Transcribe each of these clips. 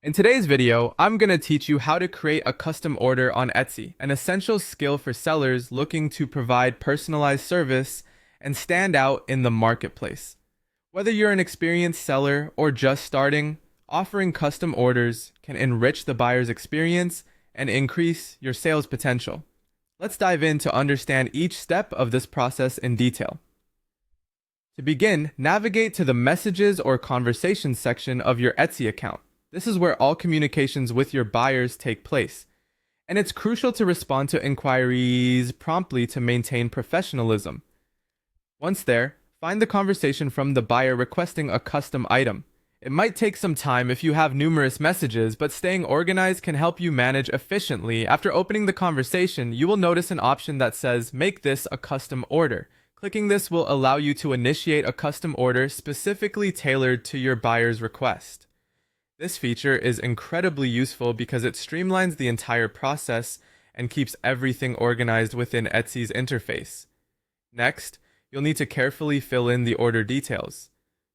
In today's video, I'm going to teach you how to create a custom order on Etsy, an essential skill for sellers looking to provide personalized service and stand out in the marketplace. Whether you're an experienced seller or just starting, offering custom orders can enrich the buyer's experience and increase your sales potential. Let's dive in to understand each step of this process in detail. To begin, navigate to the Messages or Conversations section of your Etsy account. This is where all communications with your buyers take place, and it's crucial to respond to inquiries promptly to maintain professionalism. Once there, find the conversation from the buyer requesting a custom item. It might take some time if you have numerous messages, but staying organized can help you manage efficiently. After opening the conversation, you will notice an option that says, "Make this a custom order." Clicking this will allow you to initiate a custom order specifically tailored to your buyer's request. This feature is incredibly useful because it streamlines the entire process and keeps everything organized within Etsy's interface. Next, you'll need to carefully fill in the order details.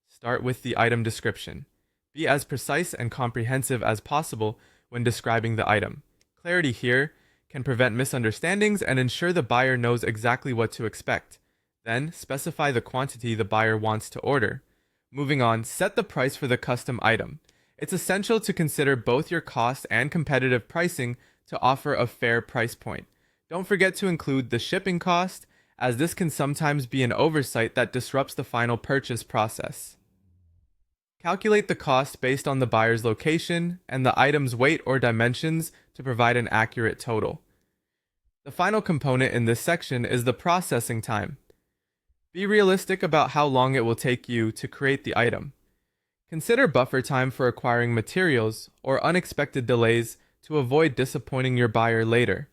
Start with the item description. Be as precise and comprehensive as possible when describing the item. Clarity here can prevent misunderstandings and ensure the buyer knows exactly what to expect. Then, specify the quantity the buyer wants to order. Moving on, set the price for the custom item. It's essential to consider both your cost and competitive pricing to offer a fair price point. Don't forget to include the shipping cost, as this can sometimes be an oversight that disrupts the final purchase process. Calculate the cost based on the buyer's location and the item's weight or dimensions to provide an accurate total. The final component in this section is the processing time. Be realistic about how long it will take you to create the item. Consider buffer time for acquiring materials or unexpected delays to avoid disappointing your buyer later.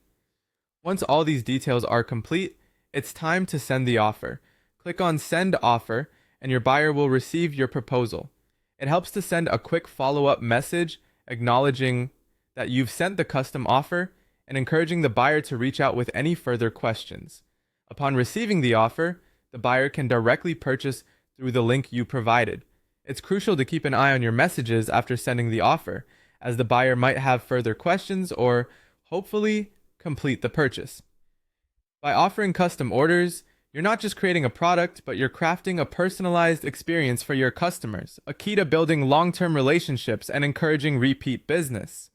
Once all these details are complete, it's time to send the offer. Click on Send Offer, and your buyer will receive your proposal. It helps to send a quick follow-up message acknowledging that you've sent the custom offer and encouraging the buyer to reach out with any further questions. Upon receiving the offer, the buyer can directly purchase through the link you provided. It's crucial to keep an eye on your messages after sending the offer, as the buyer might have further questions or, hopefully, complete the purchase. By offering custom orders, you're not just creating a product, but you're crafting a personalized experience for your customers, a key to building long-term relationships and encouraging repeat business.